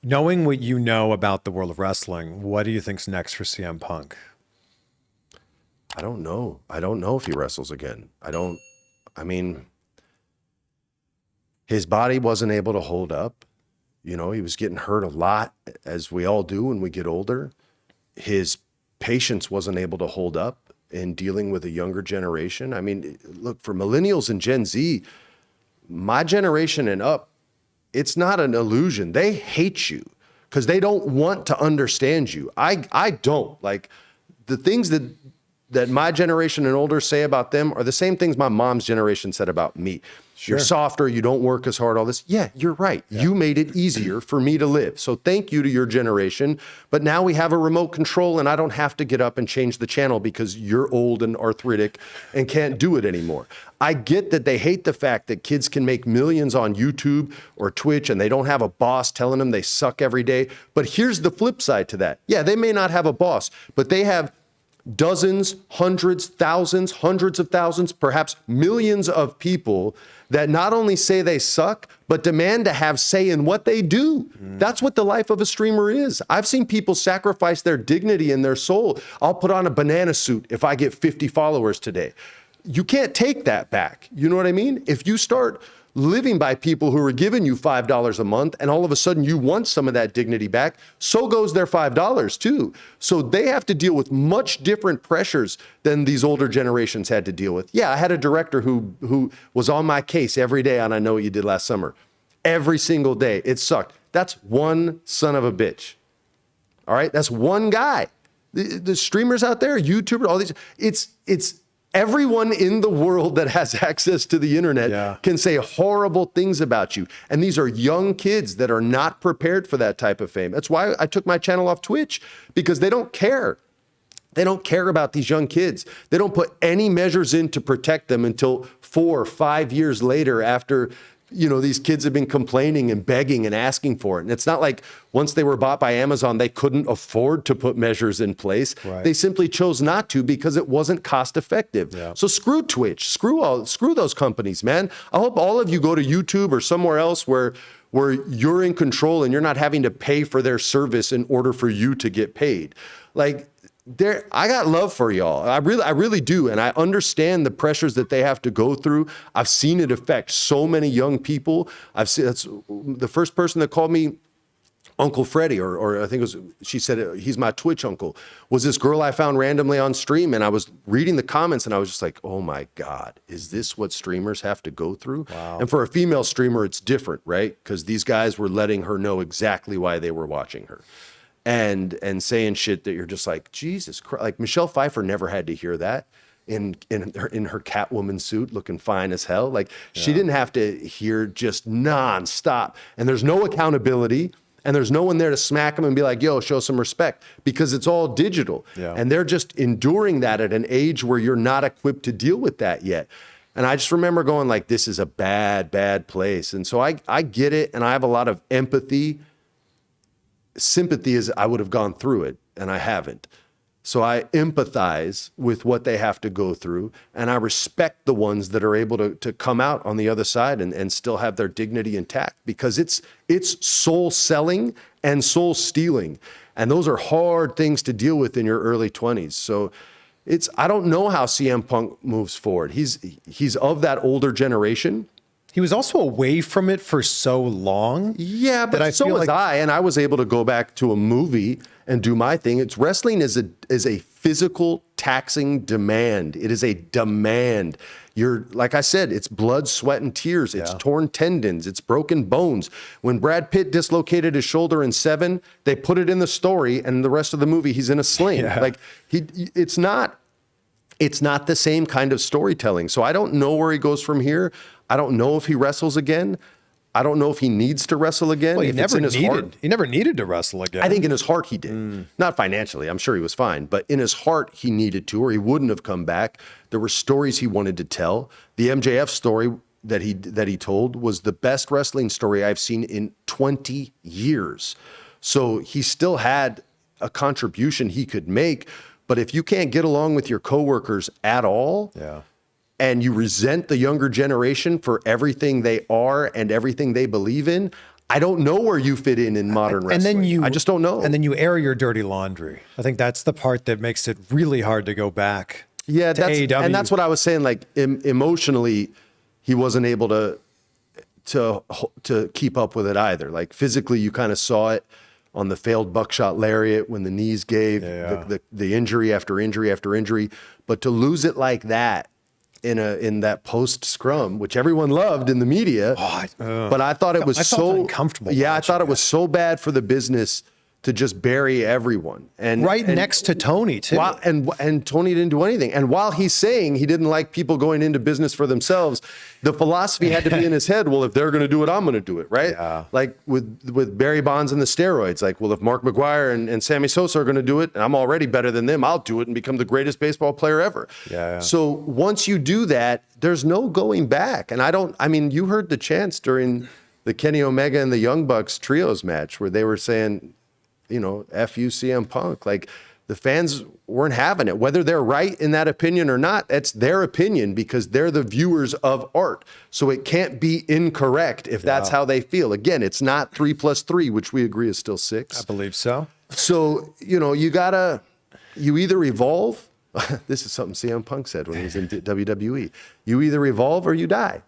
Knowing what you know about the world of wrestling, what do you think's next for CM Punk? I don't know. I don't know if he wrestles again. I mean, his body wasn't able to hold up. You know, he was getting hurt a lot, as we all do when we get older. His patience wasn't able to hold up in dealing with a younger generation. I mean, look, for millennials and Gen Z, my generation and up, it's not an illusion. They hate you because they don't want to understand you. I don't. Like, the things that my generation and older say about them are the same things my mom's generation said about me. Sure. You're softer, you don't work as hard, all this. Yeah, you're right. Yeah. You made it easier for me to live. So thank you to your generation. But now we have a remote control and I don't have to get up and change the channel because you're old and arthritic and can't do it anymore. I get that they hate the fact that kids can make millions on YouTube or Twitch and they don't have a boss telling them they suck every day. But here's the flip side to that. Yeah, they may not have a boss, but they have dozens, hundreds, thousands, hundreds of thousands, perhaps millions of people that not only say they suck, but demand to have say in what they do. That's what the life of a streamer is. I've seen people sacrifice their dignity and their soul. I'll put on a banana suit if I get 50 followers today. You can't take that back. You know what I mean? If you start living by people who are giving you $5 a month and all of a sudden you want some of that dignity back, so goes their $5 too. So they have to deal with much different pressures than these older generations had to deal with. Yeah, I had a director who was on my case every day on I Know What You Did Last Summer. Every single day. It sucked. That's one son of a bitch. All right? That's one guy. The streamers out there, YouTubers, all these, it's everyone in the world that has access to the internet can say horrible things about you. And these are young kids that are not prepared for that type of fame. That's why I took my channel off Twitch, because they don't care. They don't care about these young kids. They don't put any measures in to protect them until 4 or 5 years later after, you know, these kids have been complaining and begging and asking for it. And it's not like once they were bought by Amazon, they couldn't afford to put measures in place. Right. They simply chose not to because it wasn't cost effective. Yeah. So screw Twitch, screw those companies, man. I hope all of you go to YouTube or somewhere else where you're in control and you're not having to pay for their service in order for you to get paid. Like, I got love for y'all. I really do. And I understand the pressures that they have to go through. I've seen it affect so many young people. That's the first person that called me Uncle Freddie, or I think she said, he's my Twitch uncle, was this girl I found randomly on stream. And I was reading the comments and I was just like, oh my God, is this what streamers have to go through? Wow. And for a female streamer, it's different, right? Because these guys were letting her know exactly why they were watching her. And saying shit that you're just like, Jesus Christ. Like, Michelle Pfeiffer never had to hear that in her Catwoman suit, looking fine as hell. Like, she didn't have to hear just nonstop. And there's no accountability, and there's no one there to smack them and be like, yo, show some respect, because it's all digital. Yeah. And they're just enduring that at an age where you're not equipped to deal with that yet. And I just remember going like, this is a bad, bad place. And so I get it, and I have a lot of empathy. Sympathy is I would have gone through it, and I haven't. So I empathize with what they have to go through, and I respect the ones that are able to come out on the other side and still have their dignity intact, because it's soul selling and soul stealing. And those are hard things to deal with in your early 20s. So I don't know how CM Punk moves forward. He's of that older generation. He was also away from it for so long. Yeah, but so was I, and I was able to go back to a movie and do my thing. Wrestling is a physical, taxing demand. It is a demand. Like I said, it's blood, sweat, and tears. It's torn tendons. It's broken bones. When Brad Pitt dislocated his shoulder in Seven, they put it in the story, and the rest of the movie, he's in a sling. Yeah. Like, it's not the same kind of storytelling. So I don't know where he goes from here. I don't know if he wrestles again. I don't know if he needs to wrestle again. Well, he never needed to wrestle again. I think in his heart he did. Not financially. I'm sure he was fine. But in his heart he needed to, or he wouldn't have come back. There were stories he wanted to tell. The MJF story that he told was the best wrestling story I've seen in 20 years. So he still had a contribution he could make. But if you can't get along with your coworkers at all, and you resent the younger generation for everything they are and everything they believe in, I don't know where you fit in modern wrestling. I just don't know. And then you air your dirty laundry. I think that's the part that makes it really hard to go back. Yeah, to AEW. and that's what I was saying. Like emotionally, he wasn't able to keep up with it either. Like physically, you kind of saw it on the failed buckshot lariat when the knees gave, the injury after injury after injury. But to lose it like that in that post scrum, which everyone loved in the media, but I thought it was so uncomfortable. Yeah, I thought it was so bad for the business to just bury everyone. And next to Tony too. And Tony didn't do anything. And while he's saying he didn't like people going into business for themselves, the philosophy had to be in his head, well, if they're going to do it, I'm going to do it, right? Yeah. Like with Barry Bonds and the steroids, like, well, if Mark McGwire and Sammy Sosa are going to do it, and I'm already better than them, I'll do it and become the greatest baseball player ever. Yeah. So once you do that, there's no going back. And you heard the chants during the Kenny Omega and the Young Bucks trios match where they were saying, F you CM Punk. Like the fans weren't having it. Whether they're right in that opinion or not, that's their opinion because they're the viewers of art. So it can't be incorrect if that's how they feel. Again, it's not 3 + 3, which we agree is still 6. I believe so. So, you either evolve. This is something CM Punk said when he was in WWE. You either evolve or you die.